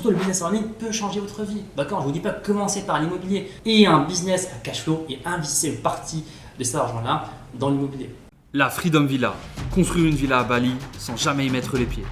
Surtout, le business en ligne peut changer votre vie. D'accord, je ne vous dis pas commencer par l'immobilier et un business à cash flow et investir une partie de cet argent-là dans l'immobilier. La Freedom Villa, construire une villa à Bali sans jamais y mettre les pieds.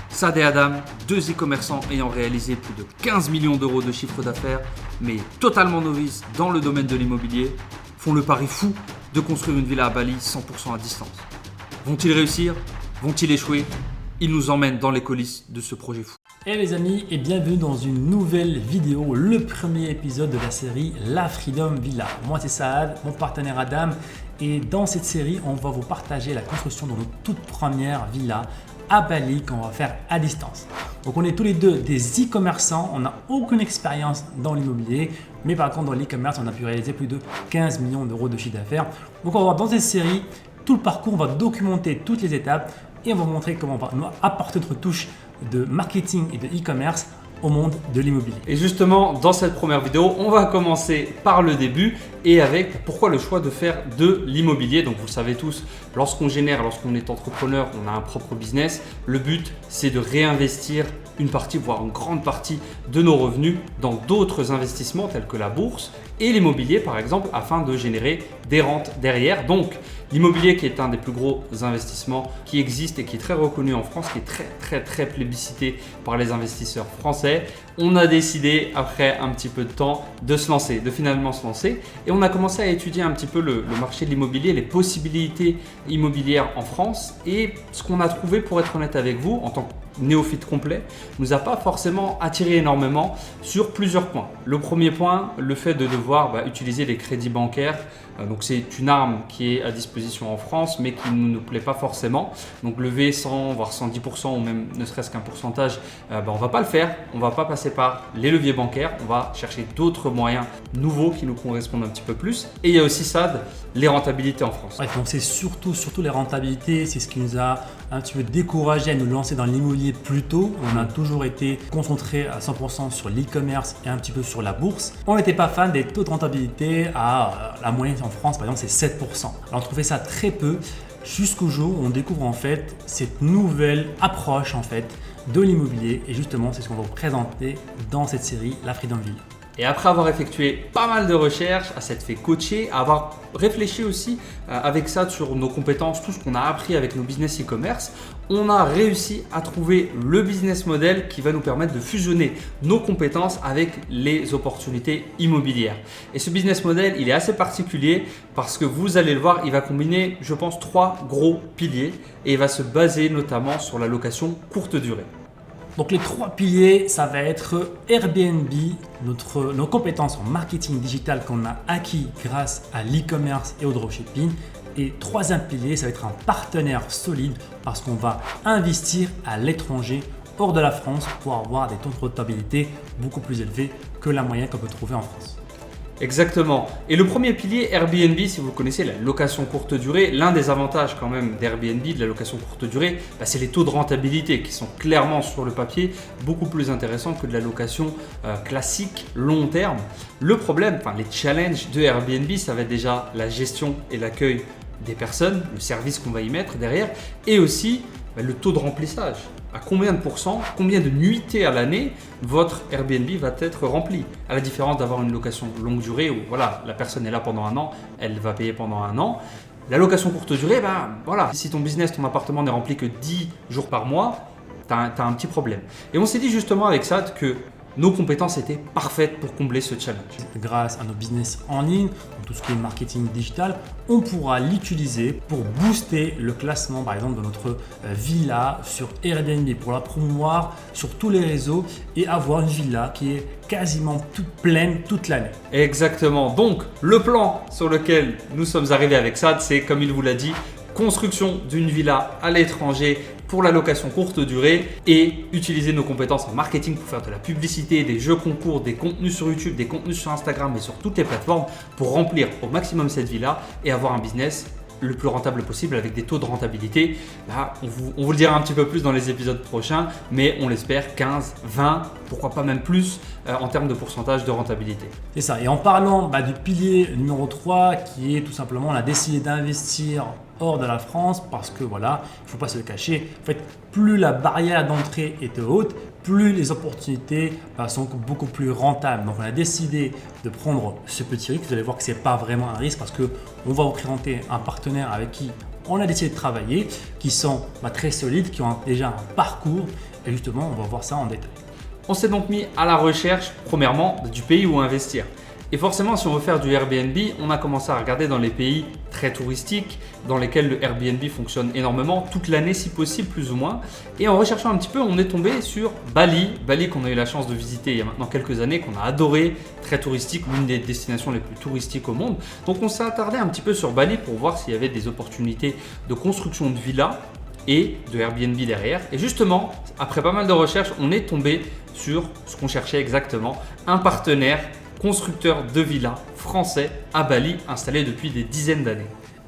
Saad et Adam, deux e-commerçants ayant réalisé plus de 15 millions d'euros de chiffre d'affaires, mais totalement novices dans le domaine de l'immobilier, font le pari fou de construire une villa à Bali 100% à distance. Vont-ils réussir? Vont-ils échouer? Ils nous emmènent dans les coulisses de ce projet fou. Hey les amis et bienvenue dans une nouvelle vidéo, le premier épisode de la série La Freedom Villa. Moi c'est Saad, mon partenaire Adam et dans cette série on va vous partager la construction de notre toute première villa à Bali qu'on va faire à distance. Donc on est tous les deux des e-commerçants, on n'a aucune expérience dans l'immobilier, mais par contre dans l'e-commerce on a pu réaliser plus de 15 millions d'euros de chiffre d'affaires. Donc on va voir dans cette série tout le parcours, on va documenter toutes les étapes et on va vous montrer comment on va apporter notre touche de marketing et de e-commerce au monde de l'immobilier. Et justement, dans cette première vidéo, on va commencer par le début et avec pourquoi le choix de faire de l'immobilier. Donc vous le savez tous, lorsqu'on est entrepreneur, on a un propre business, le but c'est de réinvestir une partie, voire une grande partie de nos revenus dans d'autres investissements tels que la bourse et l'immobilier par exemple, afin de générer des rentes derrière. Donc l'immobilier qui est un des plus gros investissements qui existe et qui est très reconnu en France, qui est très plébiscité par les investisseurs français, on a décidé après un petit peu de temps de finalement se lancer et on a commencé à étudier un petit peu le marché de l'immobilier, les possibilités immobilières en France et ce qu'on a trouvé, pour être honnête avec vous, en tant que néophyte complet, nous a pas forcément attiré énormément sur plusieurs points. Le premier point, le fait de devoir utiliser les crédits bancaires. Donc c'est une arme qui est à disposition en France mais qui ne nous plaît pas forcément. Donc lever 100 voire 110% ou même ne serait-ce qu'un pourcentage, on va pas le faire. On va pas passer par les leviers bancaires. On va chercher d'autres moyens nouveaux qui nous correspondent un petit peu plus. Et il y a aussi ça, les rentabilités en France. Ouais, donc c'est surtout les rentabilités, c'est ce qui nous a un petit peu découragé à nous lancer dans l'immobilier plus tôt. On a toujours été concentré à 100% sur l'e-commerce et un petit peu sur la bourse. On n'était pas fan des taux de rentabilité à la moyenne en France, par exemple, c'est 7%. Alors on trouvait ça très peu jusqu'au jour où on découvre en fait cette nouvelle approche en fait de l'immobilier et justement c'est ce qu'on va vous présenter dans cette série La Freedom Villa. Et après avoir effectué pas mal de recherches, à s'être fait coacher, à avoir réfléchi aussi avec ça sur nos compétences, tout ce qu'on a appris avec nos business e-commerce, on a réussi à trouver le business model qui va nous permettre de fusionner nos compétences avec les opportunités immobilières. Et ce business model, il est assez particulier parce que vous allez le voir, il va combiner, je pense, 3 gros piliers et il va se baser notamment sur la location courte durée. Donc les 3 piliers, ça va être Airbnb, nos compétences en marketing digital qu'on a acquis grâce à l'e-commerce et au dropshipping. Et 3e pilier, ça va être un partenaire solide parce qu'on va investir à l'étranger, hors de la France, pour avoir des taux de rentabilité beaucoup plus élevés que la moyenne qu'on peut trouver en France. Exactement. Et le premier pilier, Airbnb, si vous connaissez la location courte durée, l'un des avantages quand même d'Airbnb, de la location courte durée, c'est les taux de rentabilité qui sont clairement sur le papier beaucoup plus intéressants que de la location classique long terme. Le problème, les challenges de Airbnb, ça va être déjà la gestion et l'accueil des personnes, le service qu'on va y mettre derrière et aussi le taux de remplissage. À combien de pourcents, combien de nuitées à l'année votre Airbnb va être rempli? À la différence d'avoir une location longue durée où la personne est là pendant un an, elle va payer pendant un an. La location courte durée, si ton business, ton appartement n'est rempli que 10 jours par mois, tu as un petit problème. Et on s'est dit justement avec ça que nos compétences étaient parfaites pour combler ce challenge. Grâce à nos business en ligne, tout ce qui est marketing digital, on pourra l'utiliser pour booster le classement par exemple de notre villa sur Airbnb, pour la promouvoir sur tous les réseaux et avoir une villa qui est quasiment toute pleine toute l'année. Exactement. Donc le plan sur lequel nous sommes arrivés avec ça, c'est comme il vous l'a dit, construction d'une villa à l'étranger pour la location courte durée et utiliser nos compétences en marketing pour faire de la publicité, des jeux concours, des contenus sur YouTube, des contenus sur Instagram et sur toutes les plateformes pour remplir au maximum cette villa et avoir un business le plus rentable possible avec des taux de rentabilité. Là, on vous le dira un petit peu plus dans les épisodes prochains, mais on l'espère 15, 20, pourquoi pas même plus en termes de pourcentage de rentabilité. C'est ça. Et en parlant du pilier numéro 3 qui est tout simplement, on a décidé d'investir hors de la France parce que il ne faut pas se le cacher. En fait, plus la barrière d'entrée était haute, plus les opportunités sont beaucoup plus rentables. Donc on a décidé de prendre ce petit risque. Vous allez voir que ce n'est pas vraiment un risque parce qu'on va vous présenter un partenaire avec qui on a décidé de travailler, qui sont très solides, qui ont déjà un parcours. Et justement, on va voir ça en détail. On s'est donc mis à la recherche, premièrement, du pays où investir. Et forcément, si on veut faire du Airbnb, on a commencé à regarder dans les pays très touristiques, dans lesquels le Airbnb fonctionne énormément, toute l'année si possible, plus ou moins. Et en recherchant un petit peu, on est tombé sur Bali. Bali qu'on a eu la chance de visiter il y a maintenant quelques années, qu'on a adoré, très touristique, l'une des destinations les plus touristiques au monde. Donc on s'est attardé un petit peu sur Bali pour voir s'il y avait des opportunités de construction de villas et de Airbnb derrière. Et justement, après pas mal de recherches, on est tombé sur ce qu'on cherchait exactement, un partenaire constructeur de villas français à Bali, installé depuis des dizaines d'années.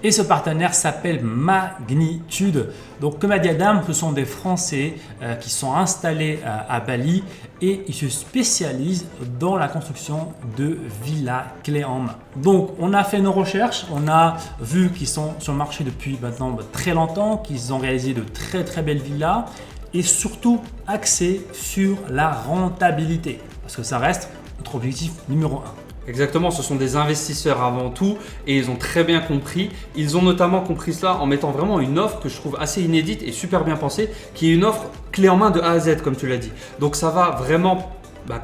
Et ce partenaire s'appelle Magnitude. Donc comme a dit Adam, ce sont des Français qui sont installés à Bali et ils se spécialisent dans la construction de villas clés en main. Donc on a fait nos recherches, on a vu qu'ils sont sur le marché depuis maintenant très longtemps, qu'ils ont réalisé de très très belles villas et surtout axés sur la rentabilité parce que ça reste notre objectif numéro 1. Exactement, ce sont des investisseurs avant tout et ils ont très bien compris. Ils ont notamment compris cela en mettant vraiment une offre que je trouve assez inédite et super bien pensée, qui est une offre clé en main de A à Z comme tu l'as dit. Donc ça va vraiment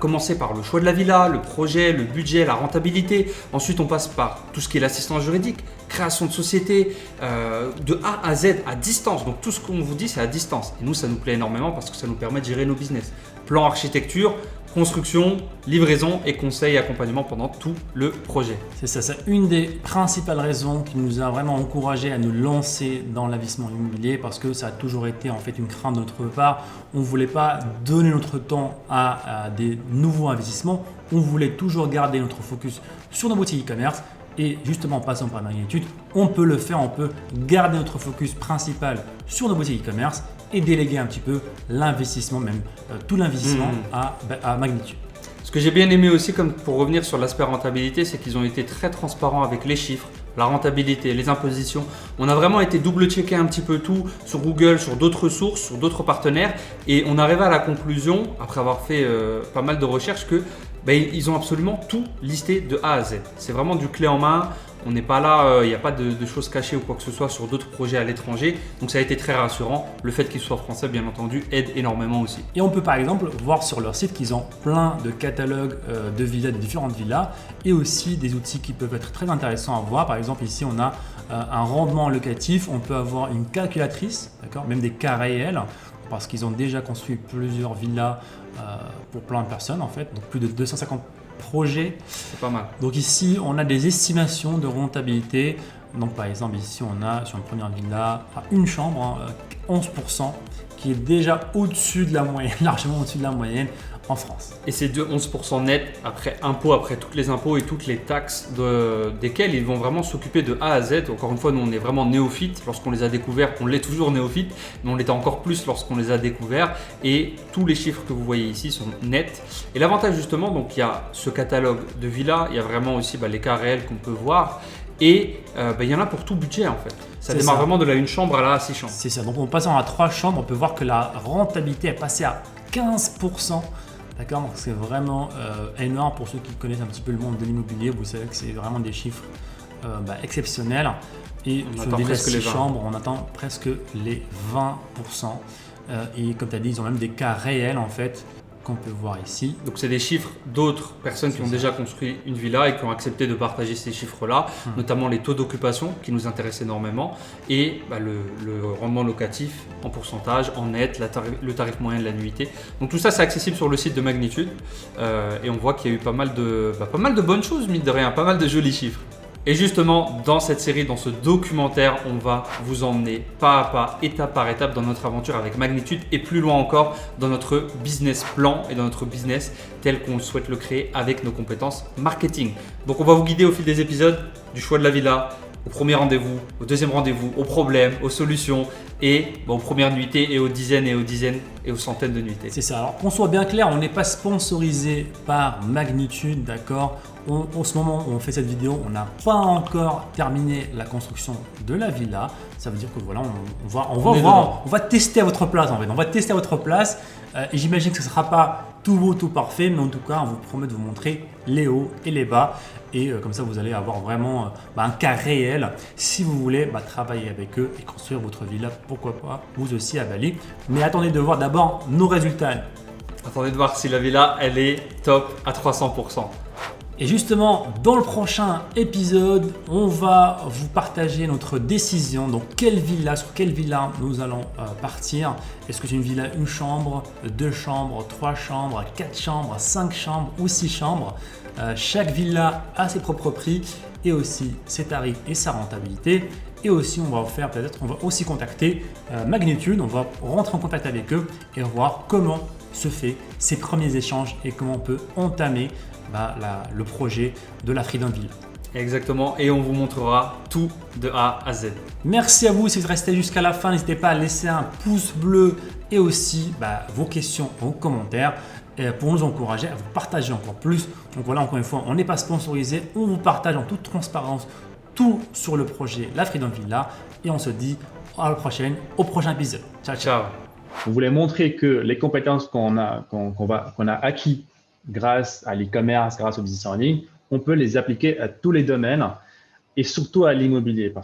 commencer par le choix de la villa, le projet, le budget, la rentabilité. Ensuite, on passe par tout ce qui est l'assistance juridique, création de société, de A à Z à distance. Donc tout ce qu'on vous dit, c'est à distance. Et nous, ça nous plaît énormément parce que ça nous permet de gérer nos business. Plan architecture, construction, livraison et conseil et accompagnement pendant tout le projet. C'est ça, c'est une des principales raisons qui nous a vraiment encouragé à nous lancer dans l'investissement immobilier parce que ça a toujours été en fait une crainte de notre part. On ne voulait pas donner notre temps à des nouveaux investissements, on voulait toujours garder notre focus sur nos boutiques e-commerce. Et justement, en passant par Magnitude, on peut le faire, on peut garder notre focus principal sur nos boutiques e-commerce et déléguer un petit peu l'investissement, même tout l'investissement à Magnitude. Ce que j'ai bien aimé aussi, comme pour revenir sur l'aspect rentabilité, c'est qu'ils ont été très transparents avec les chiffres, la rentabilité, les impositions. On a vraiment été double-checker un petit peu tout sur Google, sur d'autres sources, sur d'autres partenaires et on arrivait à la conclusion, après avoir fait pas mal de recherches, que ils ont absolument tout listé de A à Z. C'est vraiment du clé en main. On n'est pas là, il n'y a pas de choses cachées ou quoi que ce soit sur d'autres projets à l'étranger. Donc ça a été très rassurant. Le fait qu'ils soient français, bien entendu, aide énormément aussi. Et on peut par exemple voir sur leur site qu'ils ont plein de catalogues de villas, de différentes villas et aussi des outils qui peuvent être très intéressants à voir. Par exemple, ici, on a un rendement locatif. On peut avoir une calculatrice, d'accord, même des cas réels parce qu'ils ont déjà construit plusieurs villas pour plein de personnes en fait, donc plus de 250 projets. C'est pas mal. Donc ici, on a des estimations de rentabilité. Donc par exemple, ici, on a sur une première villa, une chambre, 11%, qui est déjà au-dessus de la moyenne, largement au-dessus de la moyenne en France. Et c'est de 11% net après impôts, après toutes les impôts et toutes les taxes desquelles ils vont vraiment s'occuper de A à Z. Encore une fois, nous, on est vraiment néophytes. Lorsqu'on les a découverts, on l'est toujours néophytes, mais on l'était encore plus lorsqu'on les a découverts. Et tous les chiffres que vous voyez ici sont nets. Et l'avantage justement, donc il y a ce catalogue de villas, il y a vraiment aussi les cas réels qu'on peut voir. Et il y en a pour tout budget en fait. Ça démarre vraiment de une chambre à la 6 chambres. C'est ça. Donc en passant à 3 chambres, on peut voir que la rentabilité est passée à 15%. D'accord, donc c'est vraiment énorme pour ceux qui connaissent un petit peu le monde de l'immobilier. Vous savez que c'est vraiment des chiffres exceptionnels. Et sur des 6 chambres, on attend presque les 20%. Et comme tu as dit, ils ont même des cas réels en fait qu'on peut voir ici. Donc c'est des chiffres d'autres personnes qui ont déjà construit une villa et qui ont accepté de partager ces chiffres-là, notamment les taux d'occupation qui nous intéressent énormément et le rendement locatif en pourcentage, en net, le tarif moyen de la nuitée. Donc tout ça c'est accessible sur le site de Magnitude et on voit qu'il y a eu pas mal de bonnes choses, mine de rien, pas mal de jolis chiffres. Et justement, dans cette série, dans ce documentaire, on va vous emmener pas à pas, étape par étape dans notre aventure avec Magnitude et plus loin encore dans notre business plan et dans notre business tel qu'on souhaite le créer avec nos compétences marketing. Donc on va vous guider au fil des épisodes du choix de la villa, au premier rendez-vous, au deuxième rendez-vous, aux problèmes, aux solutions et aux premières nuitées et aux dizaines et aux centaines de nuitées. C'est ça. Alors qu'on soit bien clair, on n'est pas sponsorisé par Magnitude, d'accord. En ce moment où on fait cette vidéo, on n'a pas encore terminé la construction de la villa. Ça veut dire que voilà, on va tester à votre place en fait. On va tester à votre place Et j'imagine que ce ne sera pas tout beau, tout parfait, mais en tout cas, on vous promet de vous montrer les hauts et les bas. Et comme ça, vous allez avoir vraiment un cas réel si vous voulez travailler avec eux et construire votre villa, pourquoi pas, vous aussi à Bali. Mais attendez de voir d'abord nos résultats. Attendez de voir si la villa, elle est top à 300%. Et justement, dans le prochain épisode, on va vous partager notre décision. Donc, sur quelle villa nous allons partir. Est-ce que c'est une villa, une chambre, 2 chambres, 3 chambres, 4 chambres, 5 chambres ou 6 chambres. Chaque villa a ses propres prix et aussi ses tarifs et sa rentabilité. Et aussi, on va aussi contacter Magnitude. On va rentrer en contact avec eux et voir comment se fait ces premiers échanges et comment on peut entamer le projet de la Freedom Villa. Exactement, et on vous montrera tout de A à Z. Merci à vous si vous restez jusqu'à la fin. N'hésitez pas à laisser un pouce bleu et aussi vos questions, vos commentaires pour nous encourager à vous partager encore plus. Donc voilà, encore une fois, on n'est pas sponsorisé, on vous partage en toute transparence tout sur le projet La Freedom Villa et on se dit à la prochaine, au prochain épisode. Ciao, ciao. On voulait montrer que les compétences qu'on a acquis grâce à l'e-commerce, grâce au business en ligne, on peut les appliquer à tous les domaines et surtout à l'immobilier.